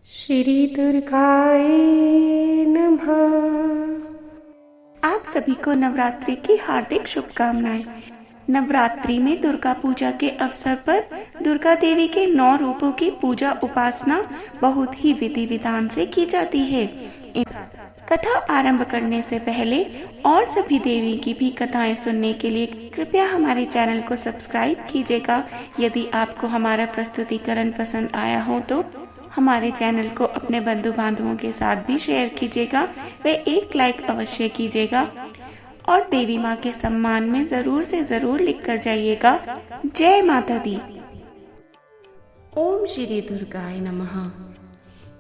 श्री दुर्गाय नमः। आप सभी को नवरात्रि की हार्दिक शुभकामनाएं। नवरात्रि में दुर्गा पूजा के अवसर पर दुर्गा देवी के 9 रूपों की पूजा उपासना बहुत ही विधि विधान से की जाती है। कथा आरंभ करने से पहले और सभी देवी की भी कथाएं सुनने के लिए कृपया हमारे चैनल को सब्सक्राइब कीजिएगा। यदि आपको हमारा प्रस्तुतिकरण पसंद आया हो तो हमारे चैनल को अपने बंधु बांधवों के साथ भी शेयर कीजिएगा व एक लाइक अवश्य कीजिएगा और देवी माँ के सम्मान में जरूर से जरूर लिख कर जाइएगा। जय माता दी। ओम श्री दुर्गाय नमः।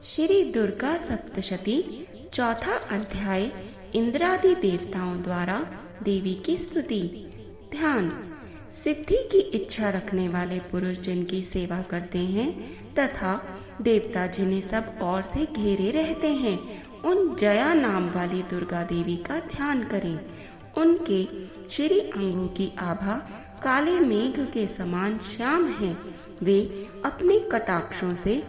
श्री दुर्गा सप्तशती चौथा अध्याय इंद्रादि देवताओं द्वारा देवी की स्तुति। ध्यान। सिद्धि की इच्छा रखने वाले पुरुष जिनकी सेवा करते हैं तथा देवता जिन्हें सब ओर से घेरे रहते हैं, उन जया नाम वाली दुर्गा देवी का ध्यान करें। उनके श्री अंगों की आभा काले मेघ के समान श्याम है। वे अपने कटाक्षों से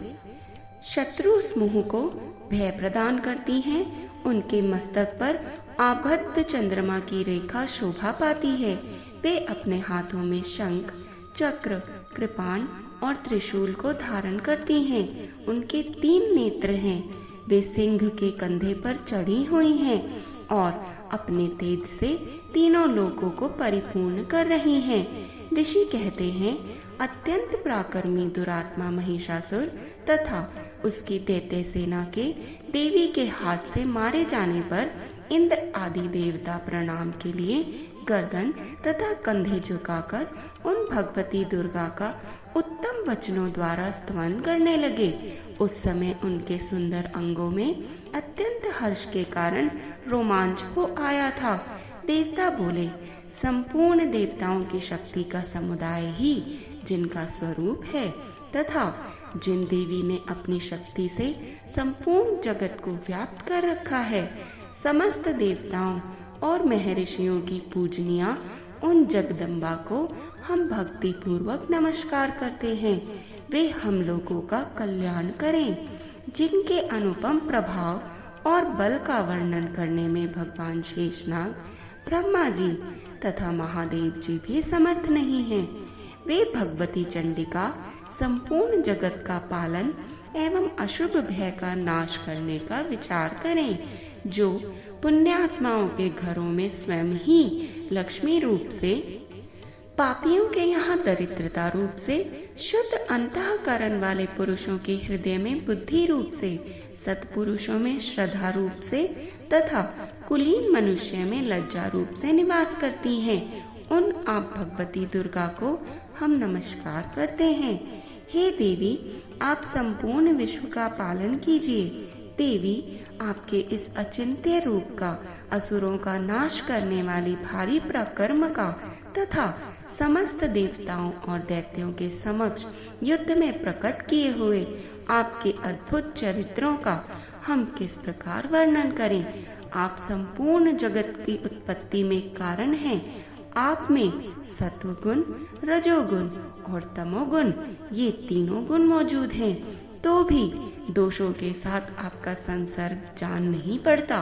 शत्रु समूह को भय प्रदान करती हैं। उनके मस्तक पर आबद्ध चंद्रमा की रेखा शोभा पाती है। वे अपने हाथों में शंख, चक्र, कृपाण और त्रिशूल को धारण करती हैं। उनके 3 नेत्र हैं। वे सिंह के कंधे पर चढ़ी हुई हैं और अपने तेज से तीनों लोकों को परिपूर्ण कर रही हैं। ऋषि कहते हैं, अत्यंत पराक्रमी दुरात्मा महिषासुर तथा उसकी दैत्य सेना के देवी के हाथ से मारे जाने पर इंद्र आदि देवता प्रणाम के लिए गर्दन तथा कंधे झुकाकर उन भगवती दुर्गा का उत्तम वचनों द्वारा स्तवन करने लगे। उस समय उनके सुंदर अंगों में अत्यंत हर्ष के कारण रोमांच हो आया था। देवता बोले, संपूर्ण देवताओं की शक्ति का समुदाय ही जिनका स्वरूप है तथा जिन देवी ने अपनी शक्ति से संपूर्ण जगत को व्याप्त कर रखा है, समस्त देवताओं और महर्षियों की पूजनिया उन जगदम्बा को हम भक्ति पूर्वक नमस्कार करते हैं। वे हम लोगों का कल्याण करें। जिनके अनुपम प्रभाव और बल का वर्णन करने में भगवान शेषनाग, ब्रह्मा जी तथा महादेव जी भी समर्थ नहीं हैं। वे भगवती चंडिका संपूर्ण जगत का पालन एवं अशुभ भय का नाश करने का विचार करें, जो पुण्यात्माओं के घरों में स्वयं ही लक्ष्मी रूप से, पापियों के यहाँ दरिद्रता रूप से, शुद्ध अंतःकरण वाले पुरुषों के हृदय में बुद्धि रूप से, सत्पुरुषों में श्रद्धा रूप से तथा कुलीन मनुष्य में लज्जा रूप से निवास करती हैं। उन आप भगवती दुर्गा को हम नमस्कार करते हैं। हे देवी, आप संपूर्ण विश्व का पालन कीजिए। देवी, आपके इस अचिंत्य रूप का, असुरों का नाश करने वाली भारी पराक्रम का तथा समस्त देवताओं और दैत्यों के समक्ष युद्ध में प्रकट किए हुए आपके अद्भुत चरित्रों का हम किस प्रकार वर्णन करें। आप संपूर्ण जगत की उत्पत्ति में कारण हैं। आप में सत्वगुण, रजोगुण और तमोगुण, ये तीनों गुण मौजूद हैं, तो भी दोषों के साथ आपका संसर्ग जान नहीं पड़ता।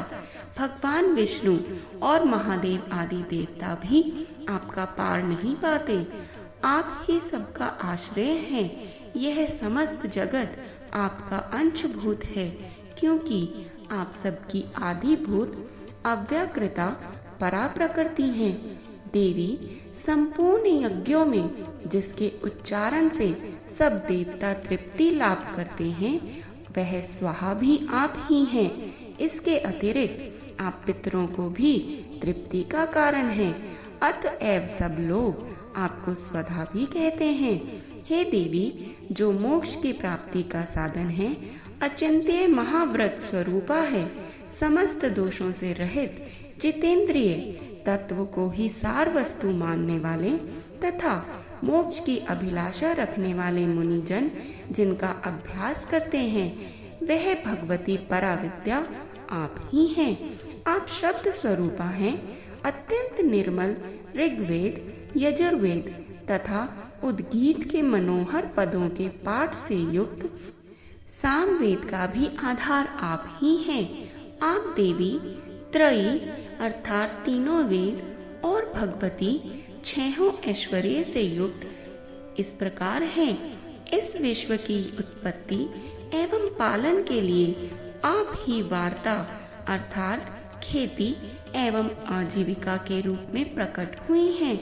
भगवान विष्णु और महादेव आदि देवता भी आपका पार नहीं पाते। आप ही सबका आश्रय हैं। यह समस्त जगत आपका अंशभूत है, क्योंकि आप सबकी आदिभूत अव्यकृता परा प्रकृति हैं। देवी, संपूर्ण यज्ञों में जिसके उच्चारण से सब देवता तृप्ति लाभ करते हैं, वह स्वाहा भी आप ही हैं। इसके अतिरिक्त आप पितरों को भी तृप्ति का कारण हैं। अतएव सब लोग आपको स्वधा भी कहते हैं। हे देवी, जो मोक्ष की प्राप्ति का साधन है, अचिंत्य महाव्रत स्वरूपा है, समस्त दोषों से रहित, जितेंद्रिय, तत्व को ही सार वस्तु मानने वाले तथा मोक्ष की अभिलाषा रखने वाले मुनिजन जिनका अभ्यास करते हैं, वह भगवती पराविद्या आप ही हैं। आप शब्द स्वरूपा हैं। अत्यंत निर्मल ऋग्वेद, यजुर्वेद तथा उद्गीत के मनोहर पदों के पाठ से युक्त सामवेद का भी आधार आप ही हैं। आप देवी त्रयी अर्थात तीनों वेद और भगवती छहों ऐश्वर्य से युक्त इस प्रकार हैं। इस विश्व की उत्पत्ति एवं पालन के लिए आप ही वार्ता अर्थात खेती एवं आजीविका के रूप में प्रकट हुई हैं।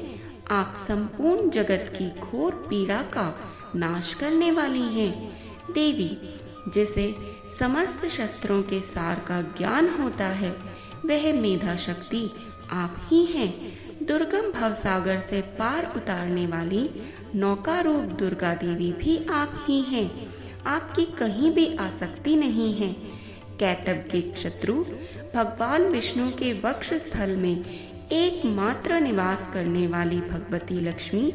आप संपूर्ण जगत की घोर पीड़ा का नाश करने वाली हैं। देवी जिसे समस्त शस्त्रों के सार का ज्ञान होता है, वह मेधा शक्ति आप ही हैं। दुर्गम भवसागर से पार उतारने वाली नौका रूप दुर्गा देवी भी आप ही हैं। आपकी कहीं भी आसक्ति नहीं है। कैटभ के शत्रु भगवान विष्णु के वक्ष स्थल में एकमात्र निवास करने वाली भगवती लक्ष्मी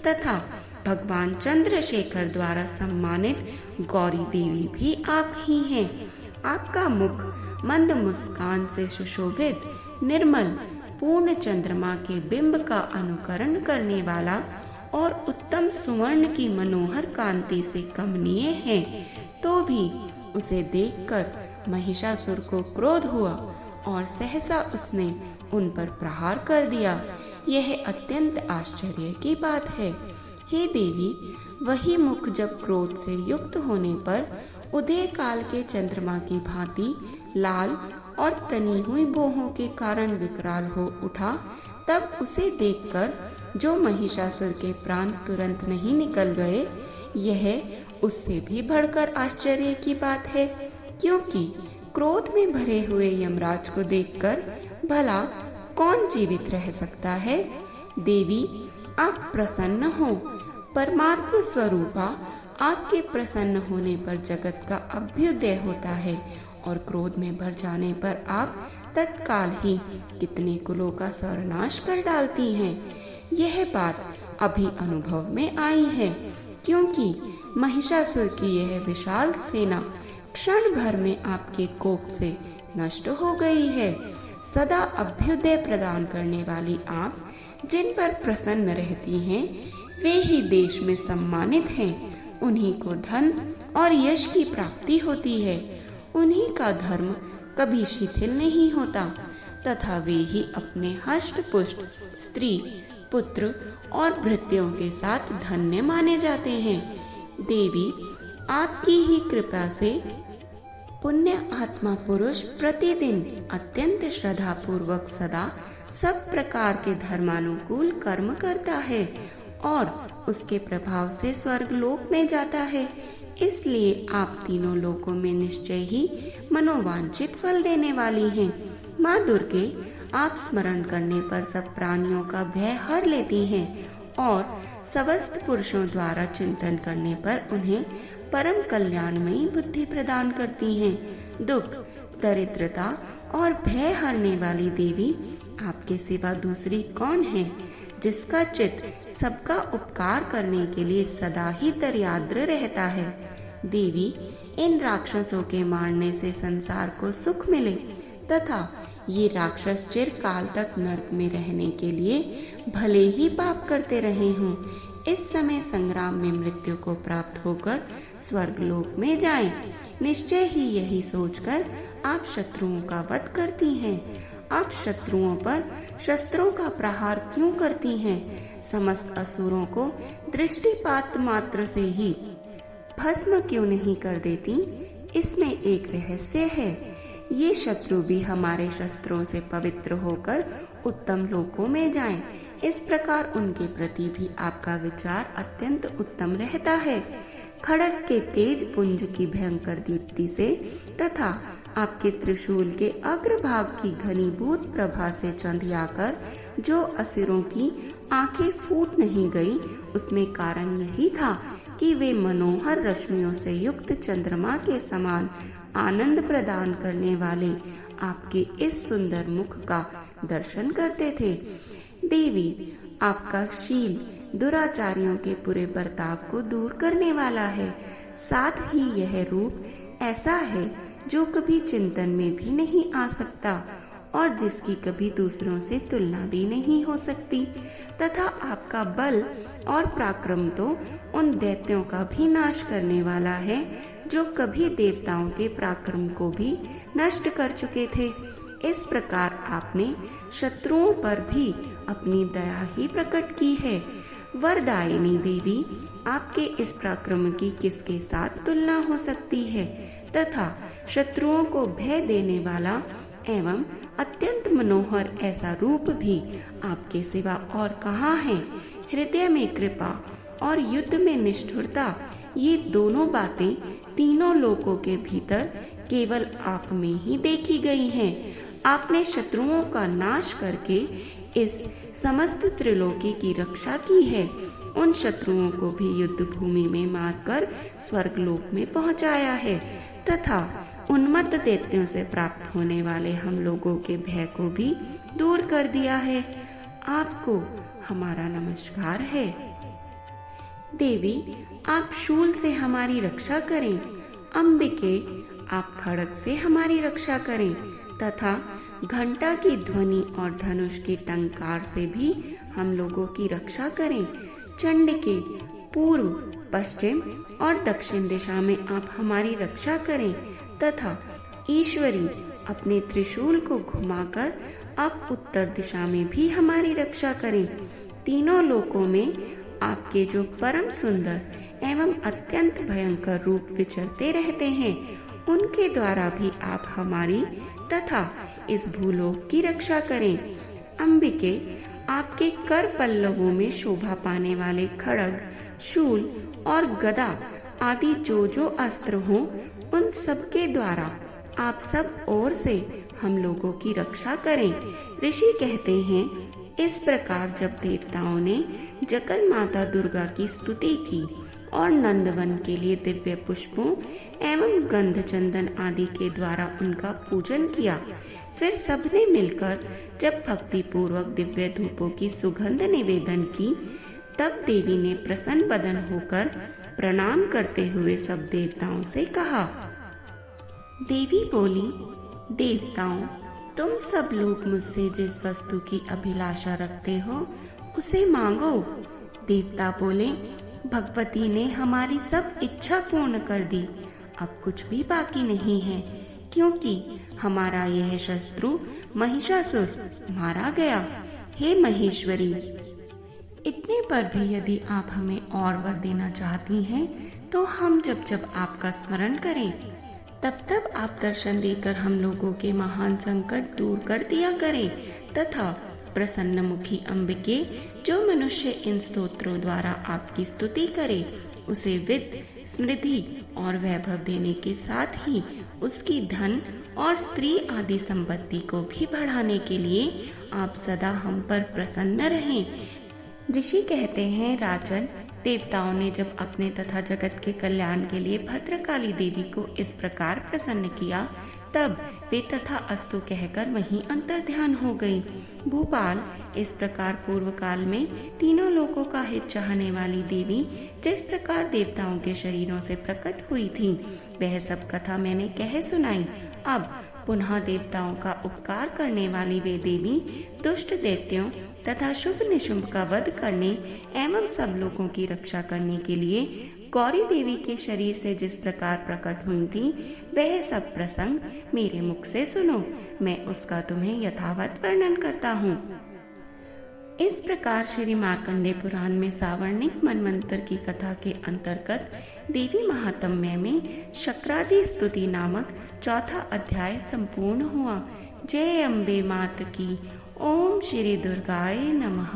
तथा भगवान चंद्रशेखर द्वारा सम्मानित गौरी देवी भी आप ही हैं। आपका मुख मंद मुस्कान से सुशोभित निर्मल पूर्ण चंद्रमा के बिंब का अनुकरण करने वाला और उत्तम सुवर्ण की मनोहर कांति से कमनीय है। तो भी उसे देखकर महिषासुर को क्रोध हुआ और सहसा उसने उन पर प्रहार कर दिया। यह अत्यंत आश्चर्य की बात है। हे देवी, वही मुख जब क्रोध से युक्त होने पर उदय काल के चंद्रमा की भांति लाल और तनी हुई बोहों के कारण विकराल हो उठा, तब उसे देखकर जो महिषासुर के प्राण तुरंत नहीं निकल गए, यह उससे भी बढ़कर आश्चर्य की बात है। क्योंकि क्रोध में भरे हुए यमराज को देखकर भला कौन जीवित रह सकता है। देवी, आप प्रसन्न हो। परमात्मा स्वरूपा आपके प्रसन्न होने पर जगत का अभ्युदय होता है और क्रोध में भर जाने पर आप तत्काल ही कितने कुलों का सर्वनाश कर डालती हैं। यह बात अभी अनुभव में आई है, क्योंकि महिषासुर की यह विशाल सेना क्षण भर में आपके कोप से नष्ट हो गई है। सदा अभ्युदय प्रदान करने वाली आप जिन पर प्रसन्न रहती हैं, वे ही देश में सम्मानित हैं। उन्हीं को धन और यश की प्राप्ति होती है। उन्हीं का धर्म कभी शिथिल नहीं होता तथा वे ही अपने हष्ट पुष्ट स्त्री पुत्र और भृत्यों के साथ धन्य माने जाते हैं। देवी, आपकी ही कृपा से पुण्य आत्मा पुरुष प्रतिदिन अत्यंत श्रद्धा पूर्वक सदा सब प्रकार के धर्मानुकूल कर्म करता है और उसके प्रभाव से स्वर्ग लोक में जाता है। इसलिए आप तीनों लोकों में निश्चय ही मनोवांछित फल देने वाली हैं। माँ दुर्गे, आप स्मरण करने पर सब प्राणियों का भय हर लेती हैं और समस्त पुरुषों द्वारा चिंतन करने पर उन्हें परम कल्याणमयी बुद्धि प्रदान करती हैं। दुख, दरिद्रता और भय हरने वाली देवी, आपके सिवा दूसरी कौन है जिसका चित्त सबका उपकार करने के लिए सदा ही दर्याद्र रहता है। देवी, इन राक्षसों के मारने से संसार को सुख मिले तथा ये राक्षस चिरकाल तक नरक में रहने के लिए भले ही पाप करते रहे हों, इस समय संग्राम में मृत्यु को प्राप्त होकर स्वर्ग लोक में जाएं। निश्चय ही यही सोचकर आप शत्रुओं का वध करती हैं। आप शत्रुओं पर शस्त्रों का प्रहार क्यों करती हैं? समस्त असुरों को दृष्टिपात मात्र से ही भस्म क्यों नहीं कर देती? इसमें एक रहस्य है। ये शत्रु भी हमारे शस्त्रों से पवित्र होकर उत्तम लोकों में जाएं। इस प्रकार उनके प्रति भी आपका विचार अत्यंत उत्तम रहता है। खड़ग के तेज पुंज की भयंकर दीप्ति से तथा आपके त्रिशूल के अग्रभाग की घनीभूत प्रभा से चंधियाकर जो असुरों की आंखें फूट नहीं गई, उसमें कारण यही था कि वे मनोहर रश्मियों से युक्त चंद्रमा के समान आनंद प्रदान करने वाले आपके इस सुंदर मुख का दर्शन करते थे। देवी, आपका शील दुराचारियों के बुरे बर्ताव को दूर करने वाला है। साथ ही यह रूप ऐसा है जो कभी चिंतन में भी नहीं आ सकता और जिसकी कभी दूसरों से तुलना भी नहीं हो सकती तथा आपका बल और पराक्रम तो उन दैत्यों का भी नाश करने वाला है जो कभी देवताओं के पराक्रम को भी नष्ट कर चुके थे। इस प्रकार आपने शत्रुओं पर भी अपनी दया ही प्रकट की है। वरदायिनी देवी, आपके इस पराक्रम की किसके साथ तुलना हो सकती है तथा शत्रुओं को भय देने वाला एवं अत्यंत मनोहर ऐसा रूप भी आपके सिवा और कहाँ है। हृदय में कृपा और युद्ध में निष्ठुरता, ये दोनों बातें तीनों लोकों के भीतर केवल आप में ही देखी गई हैं। आपने शत्रुओं का नाश करके इस समस्त त्रिलोकी की रक्षा की है। उन शत्रुओं को भी युद्ध भूमि में मारकर स्वर्गलोक में पहुंचाया है तथा उन्मत्त दैत्यों से प्राप्त होने वाले हम लोगों के भय को भी दूर कर दिया है। आपको हमारा नमस्कार है। देवी, आप शूल से हमारी रक्षा करें। अंबिके, आप खड्ग से हमारी रक्षा करें तथा घंटा की ध्वनि और धनुष की टंकार से भी हम लोगों की रक्षा करें। चंडिके, पूर्व, पश्चिम और दक्षिण दिशा में आप हमारी रक्षा करें तथा ईश्वरी, अपने त्रिशूल को घुमाकर आप उत्तर दिशा में भी हमारी रक्षा करें। तीनों लोकों में आपके जो परम सुंदर एवं अत्यंत भयंकर रूप विचरते रहते हैं, उनके द्वारा भी आप हमारी तथा इस भूलोक की रक्षा करें। अंबिके, आपके कर पल्लवों में शोभा पाने वाले खड्ग, शूल और गदा आदि जो अस्त्र हों, उन सब के द्वारा आप सब ओर से हम लोगों की रक्षा करें। ऋषि कहते हैं, इस प्रकार जब देवताओं ने जगन माता दुर्गा की स्तुति की और नंदवन के लिए दिव्य पुष्पों एवं गंध चंदन आदि के द्वारा उनका पूजन किया, फिर सबने मिलकर जब भक्ति पूर्वक दिव्य धूपों की सुगंध निवेदन की, तब देवी ने प्रसन्न बदन होकर प्रणाम करते हुए सब देवताओं से कहा। देवी बोली, देवताओं, तुम सब लोग मुझसे जिस वस्तु की अभिलाषा रखते हो उसे मांगो। देवता बोले, भगवती ने हमारी सब इच्छा पूर्ण कर दी, अब कुछ भी बाकी नहीं है, क्योंकि हमारा यह शत्रु महिषासुर मारा गया। हे महेश्वरी, इतने पर भी यदि आप हमें और वर देना चाहती हैं, तो हम जब जब आपका स्मरण करें, तब तब आप दर्शन देकर हम लोगों के महान संकट दूर कर दिया करें तथा प्रसन्न मुखी अंबिके, जो मनुष्य इन स्तोत्रों द्वारा आपकी स्तुति करे, उसे वित्त, समृद्धि और वैभव देने के साथ ही उसकी धन और स्त्री आदि संपत्ति को भी बढ़ाने के लिए आप सदा हम पर प्रसन्न रहें। ऋषि कहते हैं, राजन, देवताओं ने जब अपने तथा जगत के कल्याण के लिए भद्रकाली देवी को इस प्रकार प्रसन्न किया, तब वे तथा अस्तु कहकर वहीं अंतर ध्यान हो गई। भूपाल, इस प्रकार पूर्व काल में तीनों लोकों का हित चाहने वाली देवी जिस प्रकार देवताओं के शरीरों से प्रकट हुई थी, वह सब कथा मैंने कह सुनाई। अब पुनः देवताओं का उपकार करने वाली वे देवी दुष्ट दैत्यों तथा शुभ निशुंभ का वध करने एवं सब लोगों की रक्षा करने के लिए गौरी देवी के शरीर से जिस प्रकार प्रकट हुई थी, वह सब प्रसंग मेरे मुख से सुनो, मैं उसका तुम्हें यथावत वर्णन करता हूँ। इस प्रकार श्री मार्कंडेय पुराण में सावर्णिक मनवंतर की कथा के अंतर्गत देवी महात्म्य में शक्रादि स्तुति नामक चौथा अध्याय संपूर्ण हुआ। जय अम्बे मात की। ओम श्री दुर्गाय नमः।